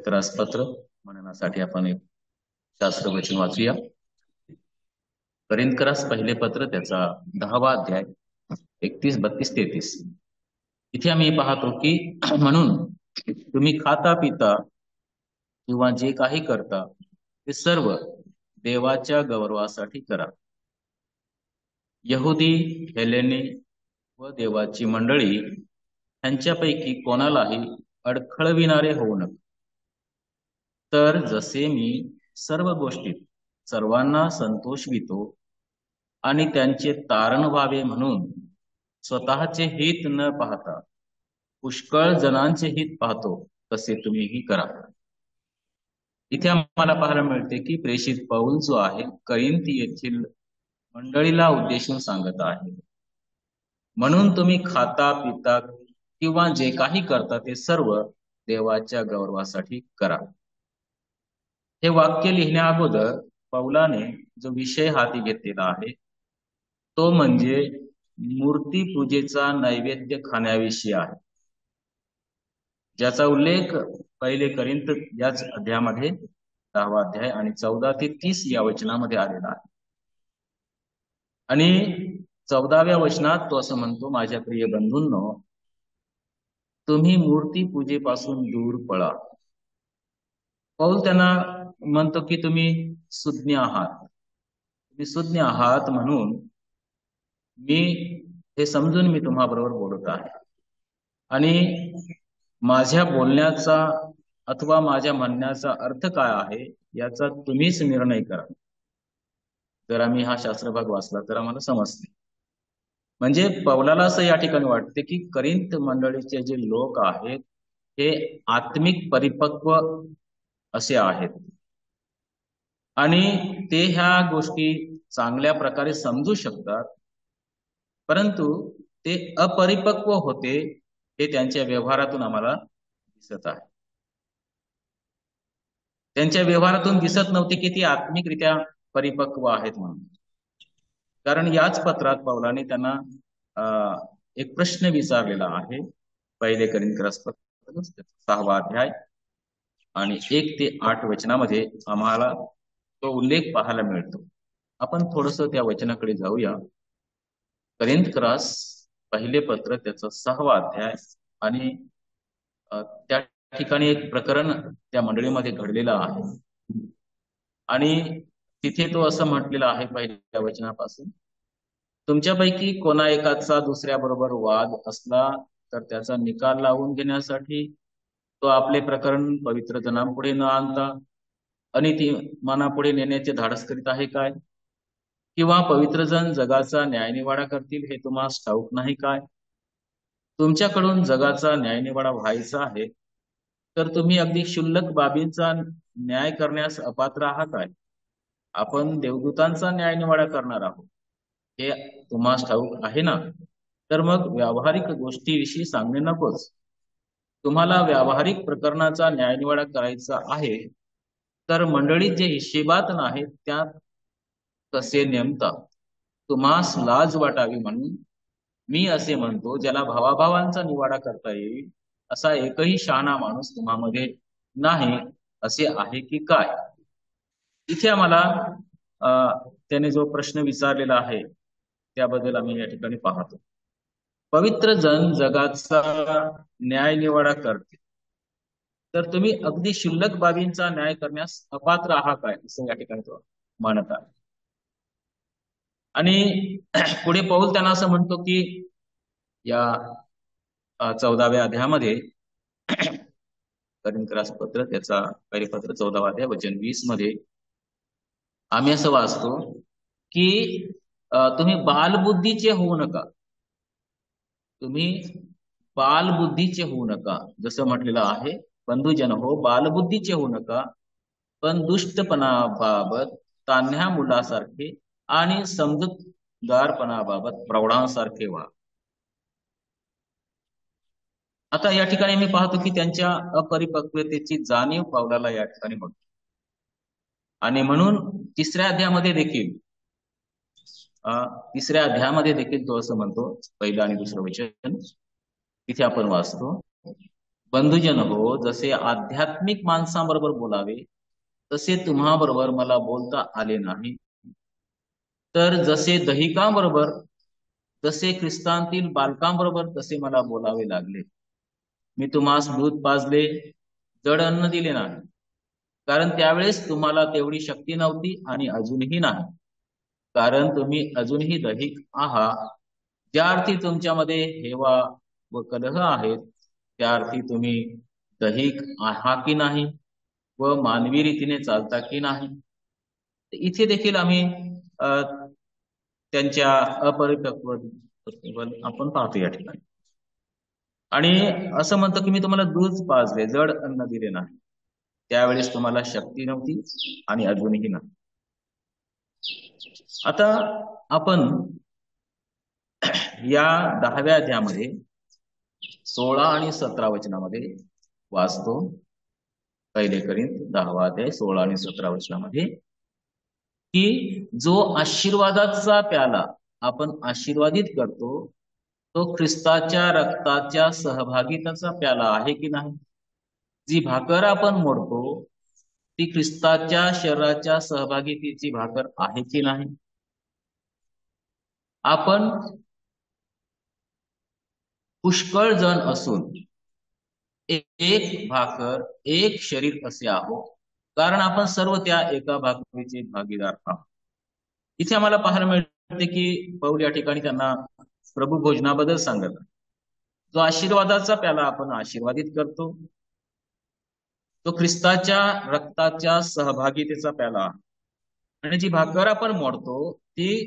करिंथरासपत्र म्हणण्यासाठी आपण एक शास्त्रवचन वाचूया. करिंथरास पहिले पत्र त्याचा 10वा अध्याय 31, 32, 33. इथे आम्ही पाहतो की म्हणून तुम्ही खाता पिता किंवा जे काही करता ते सर्व देवाच्या गौरवासाठी करा. यहुदी, हेलेनी व देवाची मंडळी यांच्यापैकी कोणालाही अडखळविणारे होऊ नका. तर जसे मी सर्व गोष्टीत सर्वांना संतोषवितो आणि त्यांचे तारण व्हावे म्हणून स्वतःचे हित न पाहता पुष्कळ जणांचे हित पाहतो, तसे तुम्हीही करा. इथे आम्हाला पाहायला मिळते की प्रेषित पौल जो आहे करिंथ येथील मंडळीला उद्देशून सांगत आहे, म्हणून तुम्ही खाता पिता किंवा जे काही करता ते सर्व देवाच्या गौरवासाठी करा. हे वाक्य लिहिण्या अगोदर पौलाने जो विषय हाती घेतलेला आहे तो म्हणजे मूर्तीपूजेचा नैवेद्य खाण्याविषयी आहे, ज्याचा उल्लेख पहिले करिंथ याच अध्यायामध्ये 10वा अध्याय आणि 14 ते 30 या वचनामध्ये आलेला आहे. आणि 14व्या वचनात तो असं म्हणतो, माझ्या प्रिय बंधूंनो, तुम्ही मूर्तीपूजेपासून दूर पळा. पौल त्यांना म्हणतो की तुम्ही सुज्ञ आहात. तुम्ही सुज्ञ आहात म्हणून मी हे समजून मी तुम्हाबरोबर बोलत आहे. आणि माझ्या बोलण्याचा अथवा माझ्या म्हणण्याचा अर्थ काय आहे याचा तुम्हीच निर्णय करा. जर आम्ही हा शास्त्रभाग वाचला तर आम्हाला समजते. म्हणजे पौलाला असं या ठिकाणी वाटते की करिंथ मंडळीचे जे लोक आहेत हे आत्मिक परिपक्व असे आहेत आणि ते ह्या गोष्टी चांगल्या प्रकारे समजू शकतात, परंतु ते अपरिपक्व होते हे त्यांच्या व्यवहारातून आम्हाला दिसत आहे. त्यांच्या व्यवहारातून दिसत नव्हते की ती आत्मिकरित्या परिपक्व आहेत म्हणून. कारण याच पत्रात पौलाने त्यांना एक प्रश्न विचारलेला आहे. पहिले करिंथरासपत्र 6वा अध्याय आणि 1 ते 8 वचनामध्ये आम्हाला तो उल्लेख पाहायला मिळतो. आपण थोडस त्या वचनाकडे जाऊया. करिंथरास पहिले पत्र त्याचा 6वा अध्याय आणि त्या ठिकाणी एक प्रकरण त्या मंडळीमध्ये घडलेलं आहे आणि तिथे तो असं म्हटलेला आहे पहिल्या वचनापासून, तुमच्यापैकी कोणा एकाचा दुसऱ्या बरोबर वाद असला तर त्याचा निकाल लावून घेण्यासाठी तो आपले प्रकरण पवित्र जनांपुढे न आणता अनितिमानापुढे नेण्याचे धाडस करीत आहे काय? किंवा पवित्र जन जगाचा न्यायनिवाडा करतील हे तुम्हाला ठाऊक नाही काय? तुमच्याकडून जगाचा न्यायनिवाडा व्हायचा आहे तर तुम्ही अगदी क्षुल्लक बाबींचा न्याय करण्यास अपात्र आहात काय? आपण देवदूतांचा न्यायनिवाडा करणार आहोत हे तुम्हाला ठाऊक आहे ना? तर मग व्यावहारिक गोष्टीविषयी सांगणे नकोच. तुम्हाला व्यावहारिक प्रकरणाचा न्यायनिवाडा करायचा आहे तर मंडळीत जे हिशेबात नाहीत त्यात कसे नेमता? तुम्हास लाज वाटावी म्हणून मी असे म्हणतो, ज्याला भावाभावांचा निवाडा करता येईल असा एकही शहाणा माणूस तुम्हामध्ये नाही असे आहे की काय? इथे आम्हाला त्याने जो प्रश्न विचारलेला आहे त्याबद्दल आम्ही या ठिकाणी पाहतो. पवित्र जन जगाचा न्यायनिवाडा करते तर तुम्ही अगदी क्षुल्लक बाबींचा न्याय करण्यास अपात्र आहात काय, असं या ठिकाणी तो म्हणत आहे. आणि पुढे पौल त्यांना असं म्हणतो की या 14व्या अध्यायामध्ये करिंथरासपत्र त्याचा पहिले पत्र 14वा अध्याय वचन 20 मध्ये आम्ही असं वाचतो की तुम्ही बालबुद्धीचे होऊ नका. तुम्ही बालबुद्धीचे होऊ नका, जसं म्हटलेलं आहे, बंधुजन हो बालबुद्धीचे होऊ नका, पण दुष्टपणाबाबत तान्ह्या मुलासारखे आणि समजूतदारपणाबाबत प्रौढांसारखे व्हा. आता या ठिकाणी मी पाहतो की त्यांच्या अपरिपक्वतेची जाणीव पौलाला या ठिकाणी होती आणि म्हणून तिसऱ्या अध्यायामध्ये देखील तो असं म्हणतो, पहिलं आणि दुसरं वचन तिथे आपण वाचतो, बंधुजन हो, जसे आध्यात्मिक माणसांबरोबर बोलावे तसे तुम्हाबरोबर मला बोलता आले नाही, तर जसे दहिकांबरोबर, जसे ख्रिस्तांतील बालकांबरोबर तसे मला बोलावे लागले. मी तुम्हास दूध पाजले, जड अन्न दिले नाही, कारण त्यावेळेस तुम्हाला तेवढी शक्ती नव्हती आणि अजूनही नाही, कारण तुम्ही अजूनही दहिक आहात. ज्या अर्थी तुमच्यामध्ये हेवा व कलह आहेत, त्या अर्थी तुम्ही दहिक आहात की नाही व मानवी रीतीने चालता की नाही. इथे देखील आम्ही त्यांच्या अपरिपक्व आपण पाहतो या ठिकाणी. आणि असं म्हणतो की मी तुम्हाला दूध पाजले, जड अन्न दिले नाही, त्यावेळेस तुम्हाला शक्ती नव्हती आणि अजूनही नाही. आता आपण या 10व्या अध्यायामध्ये 16 आणि 17 वचनामध्ये वाचतो. पहिले करीत 10वा अध्याय 16 आणि 17 वचनामध्ये की जो आशीर्वादाचा प्याला आपण आशीर्वादित करतो तो ख्रिस्ताच्या रक्ताच्या सहभागिताचा प्याला आहे की नाही. जी भाकर आपण मोडतो ती ख्रिस्ताच्या शरीराच्या सहभागितेची भाकर आहे की नाही. आपण पुष्कळ जण असून एक भाकर एक शरीर असे आहोत, कारण आपण सर्व त्या एका भाकरीचे भागीदार आहोत. इथे आम्हाला पाहायला मिळते की पौल या ठिकाणी त्यांना प्रभू भोजनाबद्दल सांगत, जो आशीर्वादाचा प्याला आपण आशीर्वादित करतो तो ख्रिस्ताच्या रक्ताच्या सहभागितेचा प्याला, आणि जी भाकर आपण मोडतो ती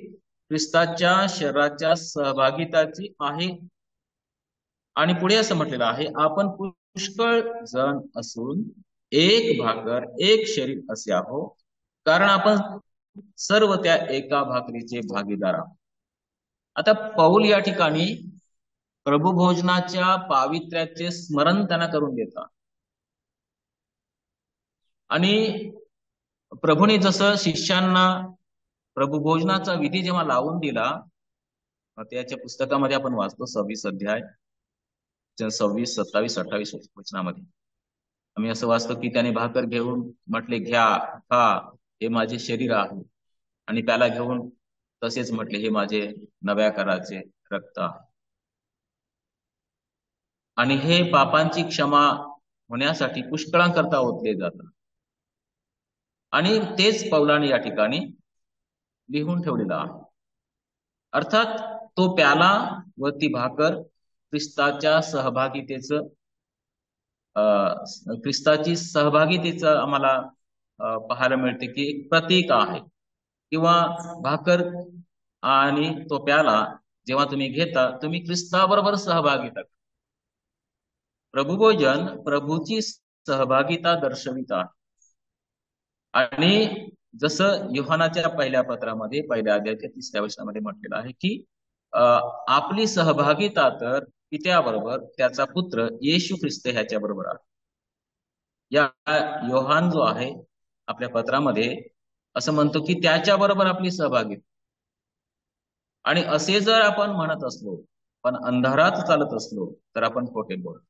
ख्रिस्ताच्या शरीराच्या सहभागिताची आहे. आणि पुढे असं म्हटलेलं आहे, आपण पुष्कळ जण असून एक भाकर एक शरीर असे आहोत, कारण आपण सर्व त्या एका भाकरीचे भागीदार आहोत. आता पौल या ठिकाणी प्रभू भोजनाच्या पावित्र्याचे स्मरण त्यांना करून देतात. आणि प्रभूने जसं शिष्यांना प्रभू भोजनाचा विधी जेव्हा लावून दिला, त्याच्या पुस्तकामध्ये आपण वाचतो 26 अध्याय 26, 27, 28 वचनामध्ये आम्ही असं वाचतो की त्याने भाकर घेऊन म्हटले, घ्या खा, हे माझे शरीर आहे. आणि त्याला घेऊन तसेच म्हटले, हे माझे नव्या कराचे रक्त आहे. आणि हे पापांची क्षमा होण्यासाठी पुष्कळांकरता ओतले जातात. आणि तेच पौलाने या ठिकाणी लिहून ठेवलेला आहे. अर्थात तो प्याला व ती भाकर ख्रिस्ताच्या सहभागितेचं ख्रिस्ताची सहभागितेचं आम्हाला पाहायला मिळते की एक प्रतीक आहे. किंवा भाकर आणि तो प्याला जेव्हा तुम्ही घेता तुम्ही ख्रिस्ताबरोबर सहभागिता. प्रभुभोजन प्रभूची सहभागिता दर्शवित आहे. आणि जसं योहानाच्या पहिल्या पत्रामध्ये पहिल्या अध्यायाच्या 3ऱ्या वचनामध्ये म्हटलेलं आहे की आपली सहभागिता तर पित्याबरोबर त्याचा पुत्र येशू ख्रिस्त ह्याच्या बरोबर आहे. या योहान जो आहे आपल्या पत्रामध्ये असं म्हणतो की त्याच्या बरोबर आपली सहभागिता. आणि असे जर आपण म्हणत असलो पण अंधारात चालत असलो तर आपण खोटे बोलतो.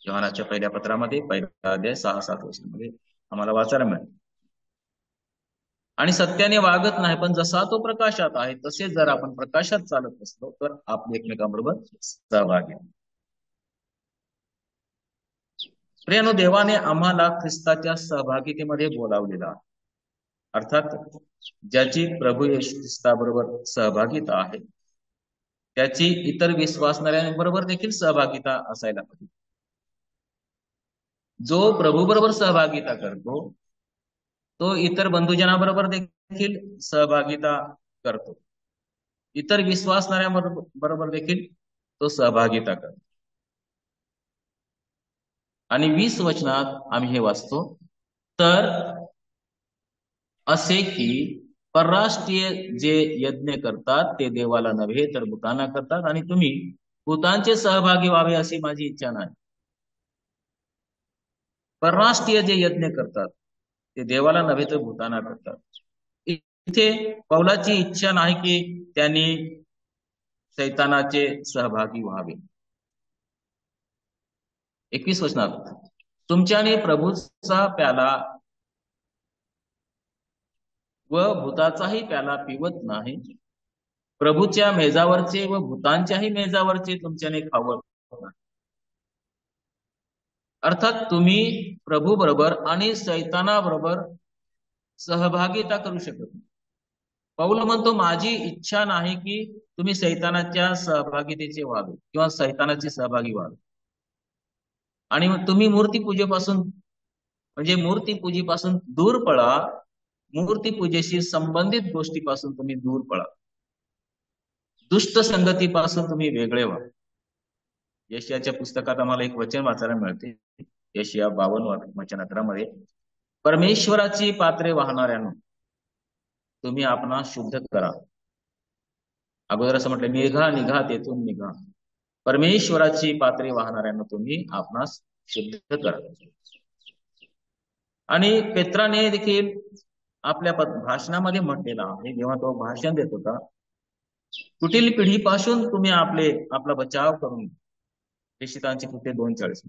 योहानाच्या पहिल्या पत्रामध्ये पहिला अध्याय 6-7 वचनामध्ये आम्हाला वाचायला मिळेल. आणि सत्याने वागत नाही, पण जसा तो प्रकाशात आहे तसे जर आपण प्रकाशात चालत असलो तर आपण एकमेकांबरोबर सहभागी. प्रियानो, देवाने आम्हाला ख्रिस्ताच्या सहभागितेमध्ये बोलावलेला, अर्थात ज्याची प्रभू येशू ख्रिस्ताबरोबर सहभागिता आहे त्याची इतर विश्वासणाऱ्यांबरोबर देखील सहभागिता असायला पाहिजे. जो प्रभू बरोबर सहभागिता करतो तो इतर बंधुजनाबरोबर देखील सहभागिता करतो. इतर विश्वासणाऱ्यांबरोबर देखील तो सहभागिता करतो. आणि 20 वचनात आम्ही हे वाचतो, तर असे की परराष्ट्रीय जे यज्ञ करतात ते देवाला नव्हे तर भूतांना करतात, आणि तुम्ही भूतांचे सहभागी व्हावे अशी माझी इच्छा नाही. परराष्ट्रीय जे यज्ञ करतात ते देवाला नव्हे तर भूतांना करतात. इथे पौलाची इच्छा नाही की त्यांनी शैतानाचे सहभागी व्हावे. 21 वचनात, तुमच्याने प्रभूचा प्याला व भूताचाही प्याला पिवत नाही. प्रभूच्या मेजावरचे व भूतांच्याही मेजावरचे तुमच्याने खावत नाही. अर्थात तुम्ही प्रभू बरोबर आणि सैतानाबरोबर सहभागिता करू शकत नाही. पौल म्हणतो, माझी इच्छा नाही की तुम्ही सैतानाच्या सहभागितेचे व्हावे किंवा सैतानाचे सहभागी व्हावे. आणि तुम्ही मूर्तीपूजेपासून म्हणजे मूर्तीपूजेपासून दूर पळा. मूर्तीपूजेशी संबंधित गोष्टीपासून तुम्ही दूर पळा. दुष्ट संगतीपासून तुम्ही वेगळे व्हा. यशाच्या पुस्तकात आम्हाला एक वचन वाचायला मिळते, यशया 52 वचन 11 परमेश्वराची पात्रे वाहणाऱ्यांनो तुम्ही आपणास शुद्ध करा. अगोदर असं म्हटलं, निघा निघा तेथून निघा. परमेश्वराची पात्रे वाहणाऱ्यांना तुम्ही आपणास शुद्ध करा. आणि पेत्राने देखील आपल्या भाषणामध्ये म्हटलेलं आहे, जेव्हा तो भाषण देत होता, कुटील पिढीपासून तुम्ही आपला बचाव करून. प्रेषितांची कृत्ये 2:40.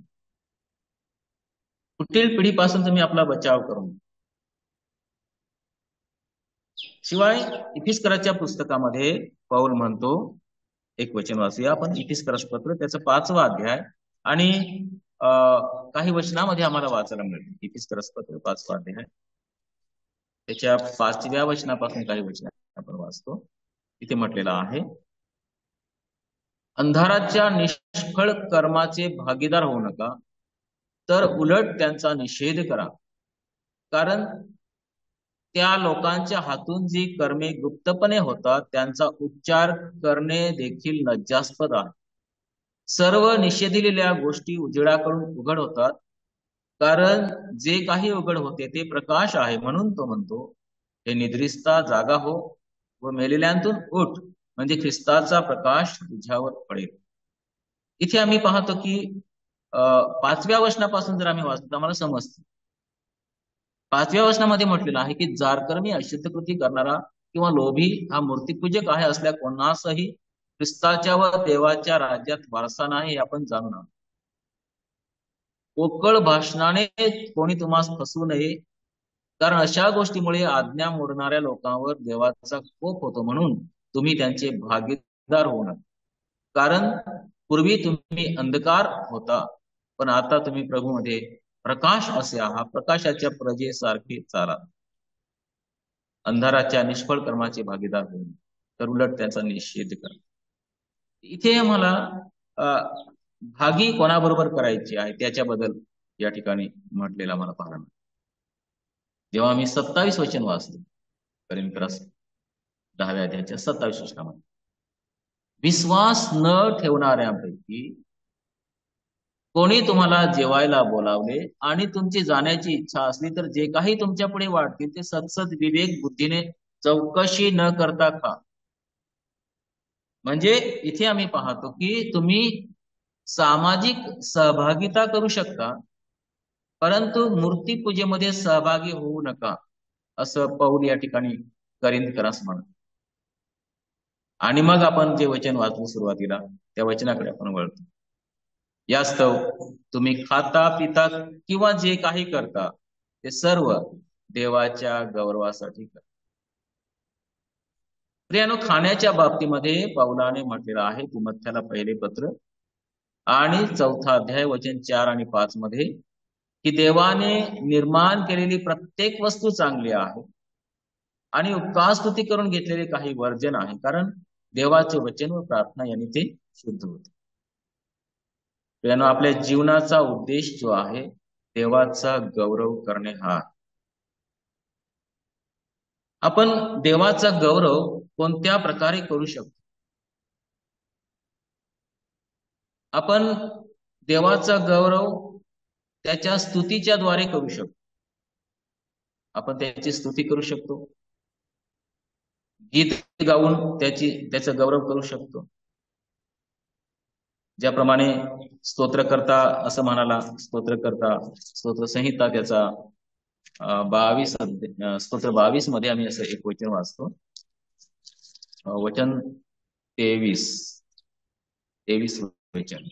कुटील पिढीपासून तुम्ही आपला बचाव करून. शिवाय इफिस्कराच्या पुस्तकामध्ये पौल म्हणतो, एक वचन वाचूया आपण, इफिस्करास पत्र त्याचं 5वा अध्याय आणि काही वचनामध्ये आम्हाला वाचायला मिळते. इफिस्करास पत्र 5वा अध्याय त्याच्या 5व्या वचनापासून काही वचन आपण वाचतो. इथे म्हटलेलं आहे, अंधाराच्या निष्फळ कर्माचे भागीदार होऊ नका, तर उलट त्यांचा निषेध करा. कारण त्या लोकांच्या हातून जी कर्मे गुप्तपणे होतात त्यांचा उच्चार करणे देखील लज्जास्पद आहे. सर्व निषेधिलेल्या गोष्टी उजेडाकडून उघड होतात, कारण जे काही उघड होते ते प्रकाश आहे. म्हणून तो म्हणतो, हे निद्रिस्ता जागा हो व मेलेल्यांतून उठ, म्हणजे ख्रिस्ताचा प्रकाश तुझ्यावर पडेल. इथे आम्ही पाहतो की 5व्या वचनापासून जर आम्ही वाचतो आम्हाला समजतं. 5व्या वचनामध्ये म्हटलेलं आहे की जारकर्मी, अशुद्ध कृती करणारा किंवा लोभी हा मूर्तीपूजक आहे असल्या कोणासही ख्रिस्ताच्या व देवाच्या राज्यात वारसा नाही, हे आपण जाणून आहोत. पोकळ भाषणाने कोणी तुम्हाला फसवू नये, कारण अशा गोष्टीमुळे आज्ञा मोडणाऱ्या लोकांवर देवाचा कोप होतो. म्हणून तुम्ही त्यांचे भागीदार होऊ नका. कारण पूर्वी तुम्ही अंधकार होता, पण आता तुम्ही प्रभूमध्ये प्रकाश असे आहात. प्रकाशाच्या प्रजेसारखे चाला. अंधाराच्या निष्फळ कर्माचे भागीदार होऊन तर उलट त्यांचा निषेध करा. इथे मला भागी कोणाबरोबर करायची आहे त्याच्याबद्दल या ठिकाणी म्हटलेला मला पाहायला. जेव्हा मी 27 वचन वाचतो, कोरिन्थीस 10व्या अध्यायाच्या 27 वचनामध्ये, विश्वास न ठेवणाऱ्यांपैकी कोणी तुम्हाला जेवायला बोलावले आणि तुमची जाण्याची इच्छा असली तर जे काही तुमच्या पुढे वाढतील ते सत्सद विवेक बुद्धीने चौकशी न करता खा. म्हणजे इथे आम्ही पाहतो की तुम्ही सामाजिक सहभागिता करू शकता, परंतु मूर्तीपूजेमध्ये सहभागी होऊ नका, असं पौल या ठिकाणी कोरिन्थीकरास म्हणतो. आणि मग आपण जे वचन वाचलं सुरुवातीला त्या वचनाकडे आपण वळतो. यास्तव तुम्ही खाता पिता किंवा जे काही करता ते सर्व देवाच्या गौरवासाठी करा. प्रियानो, खाण्याच्या बाबतीमध्ये पौलाने म्हटलेलं आहे तिमोथेला पहिले पत्र आणि 4था अध्याय वचन 4 आणि 5 मध्ये की देवाने निर्माण केलेली प्रत्येक वस्तू चांगली आहे आणि उपकार स्तुती करून घेतलेले काही वर्जन आहे, कारण देवाचे वचन व प्रार्थना यांनी ते शुद्ध होते. आपल्या जीवनाचा उद्देश जो आहे देवाचा गौरव करणे हा. आपण देवाचा गौरव कोणत्या प्रकारे करू शकतो? आपण देवाचा गौरव त्याच्या स्तुतीच्या द्वारे करू शकतो. आपण त्याची स्तुती करू शकतो, गीत गाऊन त्याचा गौरव करू शकतो. ज्याप्रमाणे स्तोत्रकर्ता असं म्हणाला, स्तोत्रकर्ता स्तोत्र संहिता त्याचा 22 स्तोत्र 22 मध्ये आम्ही असं एक वचन वाचतो, वचन 23 वचन,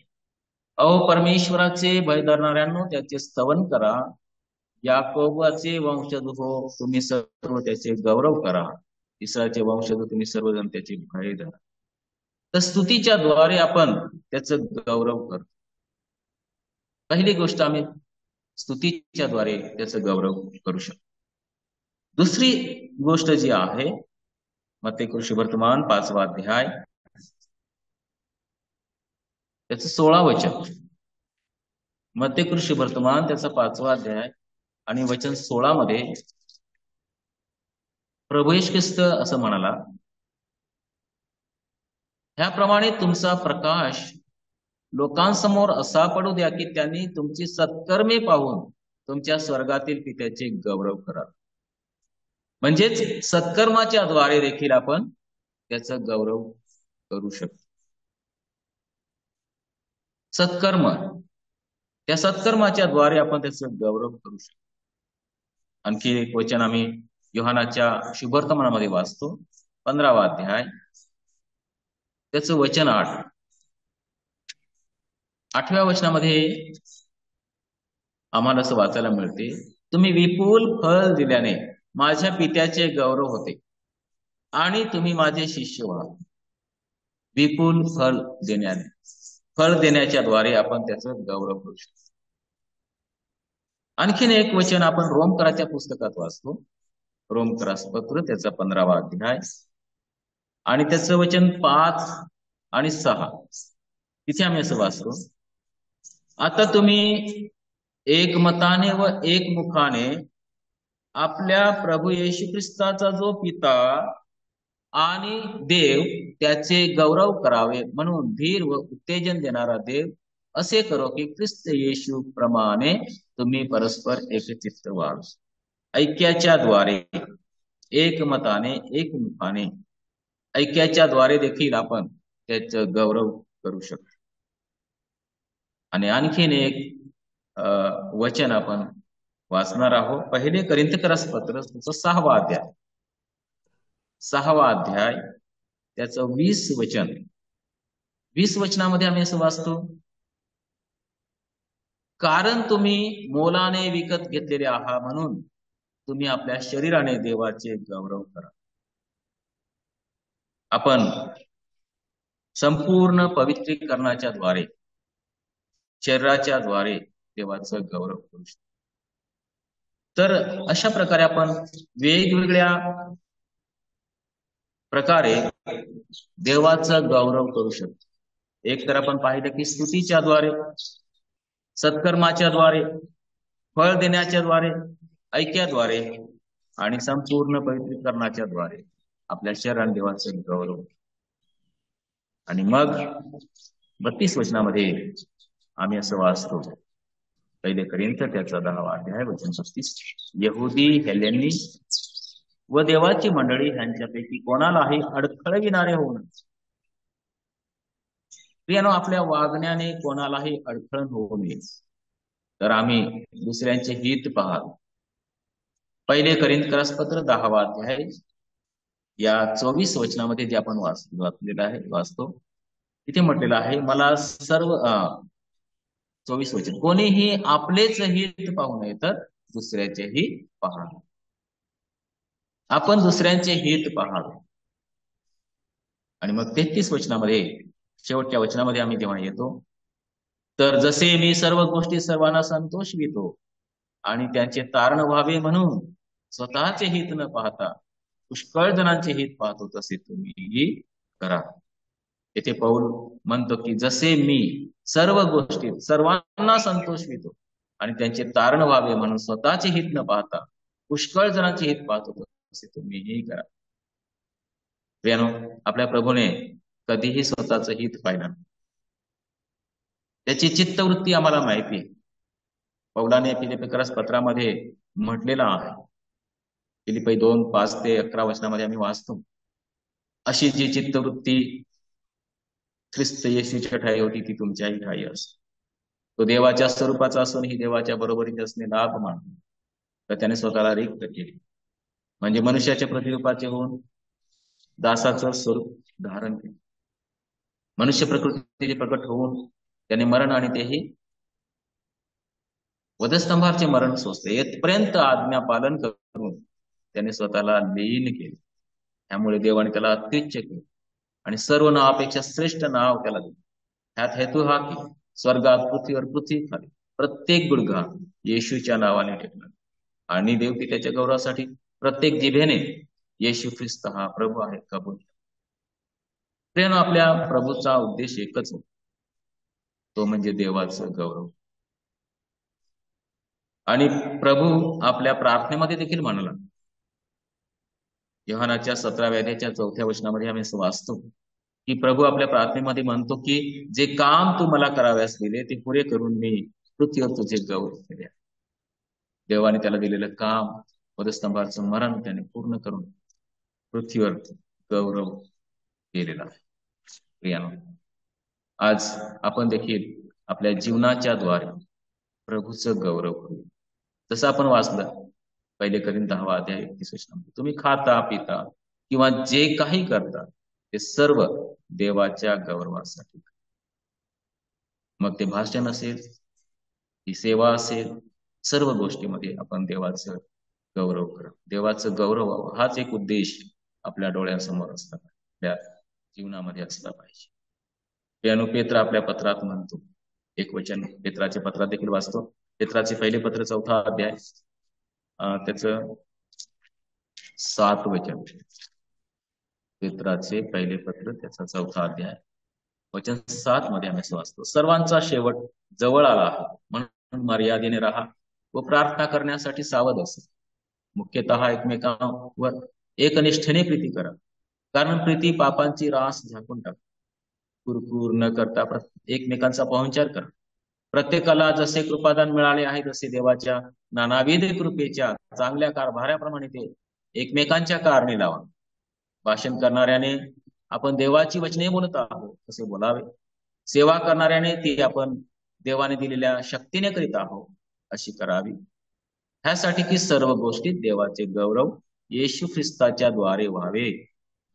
अहो परमेश्वराचे भय धरणाऱ्यांनो त्याचे स्तवन करा. याकोबाचे वंशज हो तुम्ही सर्व त्याचे गौरव करा. इस्रायलचे वंशज तुम्ही सर्वजण त्याचे भय धरा. तर स्तुतीच्या द्वारे आपण त्याचं गौरव करतो. पहिली गोष्ट आम्ही स्तुतीच्या द्वारे त्याचं गौरव करू शकतो. दुसरी गोष्ट जी आहे मत्तेकृ शुभवर्तमान 5वा अध्याय त्याचं 16 वचन. मत्तेकृ शुभवर्तमान त्याचा 5वा अध्याय आणि वचन 16 मध्ये प्रभू येशू ख्रिस्त असं म्हणाला, ह्याप्रमाणे तुमचा प्रकाश लोकांसमोर असा पडू द्या की त्यांनी तुमची सत्कर्मे पाहून तुमच्या स्वर्गातील पित्याचे गौरव करा. म्हणजेच सत्कर्माच्या द्वारे देखील आपण त्याचा गौरव करू शकतो. सत्कर्म, त्या सत्कर्माच्या द्वारे आपण त्याचा गौरव करू शकतो. आणखी एक वचन आम्ही योहानाच्या शुभवर्तमानामध्ये वाचतो, 15वा अध्याय त्याचं वचन 8. 8व्या वचनामध्ये आम्हाला असं वाचायला मिळते, तुम्ही विपुल फळ दिल्याने माझ्या पित्याचे गौरव होते आणि तुम्ही माझे शिष्य व्हा. विपुल फळ देण्याने, फळ देण्याच्या द्वारे आपण त्याचं गौरव करू शकतो. आणखीन एक वचन आपण रोमकराच्या पुस्तकात वाचतो, रोमकरास पत्र त्याचा 15वा अध्याय आणि त्याचं वचन 5 आणि 6. तिथे आम्ही असं वाचतो, आता तुम्ही एकमताने व एकमुखाने आपल्या प्रभू येशू ख्रिस्ताचा जो पिता आणि देव त्याचे गौरव करावे म्हणून धीर व उत्तेजन देणारा देव असे करो की ख्रिस्त येशू प्रमाणे तुम्ही परस्पर एकचित्त व्हाल. ऐक्याच्या द्वारे, एकमताने, एकमुखाने, ऐक्याच्या द्वारे देखील आपण त्याचं गौरव करू शकतो. आणि आणखीन एक वचन आपण वाचणार आहोत, पहिले कोरिन्थकरास पत्र त्याचं 6वा अध्याय, 6वा अध्याय त्याचं 20 वचन. 20 वचनामध्ये आम्ही असं वाचतो, कारण तुम्ही मोलाने विकत घेतलेले आहात म्हणून तुम्ही आपल्या शरीराने देवाचे गौरव करा. आपण संपूर्ण पवित्रीकरणाच्या द्वारे, शरीराच्या द्वारे देवाचं गौरव करू शकतो. तर अशा प्रकारे आपण वेगवेगळ्या प्रकारे देवाचं गौरव करू शकतो. एक तर आपण पाहिलं की स्तुतीच्या द्वारे, सत्कर्माच्या द्वारे, फळ देण्याच्या द्वारे, ऐक्याद्वारे आणि संपूर्ण पवित्रीकरणाच्या द्वारे आपल्या शरीराने देवाचं गौरव. आणि मग 32 वचनामध्ये आम्ही असं वाचतो, पहिले कोरिन्थ त्याचा 10वा अध्याय वचन 35, यहुदी, हेलेनी व देवाची मंडळी ह्यांच्यापैकी कोणालाही अडखळविणारे होऊ नये. प्रियानो, आपल्या वागण्याने कोणालाही अडखळण होऊ नये. तर आम्ही दुसऱ्यांचे हित पाहाल. पहिले कोरिन्थकरास पत्र 10वा अध्याय या 24 वचनामध्ये जे आपण वाचलेलं आहे, वाचतो, तिथे म्हटलेलं आहे, मला सर्व 24 वचन, कोणीही आपलेच हित पाहू नये तर दुसऱ्याचेही पहा. आपण दुसऱ्यांचे हित पाहावे. आणि मग 33 वचनामध्ये, शेवटच्या वचनामध्ये आम्ही जेव्हा येतो, तर जसे मी सर्व गोष्टी सर्वांना संतोषवितो आणि त्यांचे तारण व्हावे म्हणून स्वतःचे हित न पाहता पुष्कळ जणांचे हित पाहतो तसे तुम्हीही करा. येथे पौल म्हणतो की जसे मी सर्व गोष्टीत सर्वांना संतोषवितो आणि त्यांचे तारण व्हावे म्हणून स्वतःचे हित न पाहता पुष्कळ जणांचे हित पाहतो तसे तुम्हीही करा. प्रियानो, आपल्या प्रभूने कधीही स्वतःचं हित पाहिलं, त्याची चित्तवृत्ती आम्हाला माहिती आहे. पौलाने फिलिप्पिकरास पत्रामध्ये म्हटलेला आहे, फिलिप्पी 2, 5 ते 11 वचनामध्ये आम्ही वाचतो, अशी जी चित्तवृत्ती ख्रिस्त येशूच्या ठाई होती ती तुमच्याही ठाई असो. तो देवाच्या स्वरूपाचा असून ही देवाच्या बरोबरीचे असणे लाभ मानतो, तर त्याने स्वतःला रिक्त केले, म्हणजे मनुष्याच्या प्रतिरूपाचे होऊन दासाचं स्वरूप धारण केले. मनुष्य प्रकृतीचे प्रकट होऊन त्याने मरण आणि तेही वधस्तंभाचे मरण सोसले. येथपर्यंत आज्ञा पालन करून त्याने स्वतःला लीन केले. त्यामुळे देवाने त्याला अत्युच्च केले आणि सर्व नावापेक्षा श्रेष्ठ नाव त्याला दिले. ह्यात हेतू हा की स्वर्गात पृथ्वीवर पृथ्वी खाली प्रत्येक गुडघा येशूच्या नावाने टेकला आणि देव त्याच्या गौरवासाठी प्रत्येक जिभेने येशू ख्रिस्त हा प्रभू आहे कबूल. प्रियानो, आपल्या प्रभूचा उद्देश एकच होता, तो म्हणजे देवाचं गौरव. आणि प्रभू आपल्या प्रार्थनेमध्ये देखील म्हणाला. योहानाच्या 17व्या अध्यायाच्या 4थ्या वचनामध्ये आम्ही असं वाचतो की प्रभू आपल्या प्रार्थनेमध्ये म्हणतो की जे काम तू मला कराव्यास दिले ते पुरे करून मी पृथ्वीवर तुझे गौरव केले. देवाने त्याला दिलेलं काम, वधस्तंभाचं मरण त्याने पूर्ण करून पृथ्वीवर गौरव केलेला आहे. प्रियानो, आज आपण देखील आपल्या जीवनाच्या द्वारे प्रभूचं गौरव करू. जसं आपण वाचलं 1 कोरिंथ 10 अध्याय 31 वचनामध्ये, तुम्ही खाता पिता किंवा जे काही करता ते सर्व देवाच्या गौरवासाठी. मग ते भाषण असेल, ती सेवा असेल, सर्व गोष्टीमध्ये आपण देवाचं गौरव करा. देवाचं गौरव व्हावं हाच एक उद्देश आपल्या डोळ्यासमोर असला पाहिजे, आपल्या जीवनामध्ये असला पाहिजे. प्रियानो, पेत्र आपल्या पत्रात म्हणतो, एक वचन पेत्राच्या पत्रात देखील वाचतो. पेत्राचे पहिले पत्र 4था अध्याय त्याचं 7 वचन. पेत्राचे पहिले पत्र त्याचा 4था अध्याय वचन 7 मध्ये आम्ही असं वाचतो, सर्वांचा शेवट जवळ आला आहे म्हणून मर्यादेने राहा व प्रार्थना करण्यासाठी सावध असा. मुख्यतः एकमेकांवर एकनिष्ठेने प्रीती करा, कारण प्रीती पापांची रास झाकून टाकते. कुरकुर न करता एकमेकांचा पाहुणचार करा. प्रत्येकाला जसे कृपादान मिळाले आहे तसे देवाच्या नानाविध कृपेच्या चांगल्या कारभाराप्रमाणे ते एकमेकांच्या कारणे लावा. भाषण करणाऱ्याने आपण देवाची वचने बोलत आहोत तसे बोलावे. सेवा करणाऱ्याने ती आपण देवाने दिलेल्या शक्तीने करीत आहोत अशी करावी. ह्यासाठी की सर्व गोष्टीत देवाचे गौरव येशू ख्रिस्ताच्या द्वारे व्हावे.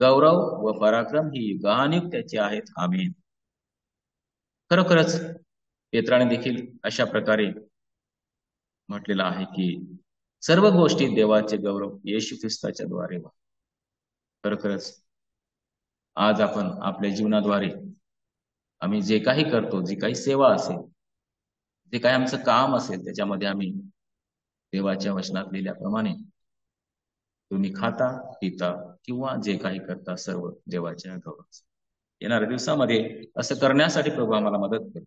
गौरव व पराक्रम ही युगानुयुग त्याचे आहेत. आमेन. खरोखरच पेत्राने देखील अशा प्रकारे म्हटलेलं आहे की सर्व गोष्टी देवाचे गौरव येशू ख्रिस्ताच्या द्वारे व्हावे. खरोखरच आज आपण आपल्या जीवनाद्वारे आम्ही जे काही करतो, जी काही सेवा असेल, जे काही आमचं काम असेल, त्याच्यामध्ये आम्ही देवाच्या वचनात लिहिल्याप्रमाणे तुम्ही खाता पिता किंवा जे काही करता सर्व देवाच्या गौरवासाठी. येणाऱ्या दिवसामध्ये असं करण्यासाठी प्रभू आम्हाला मदत करेल.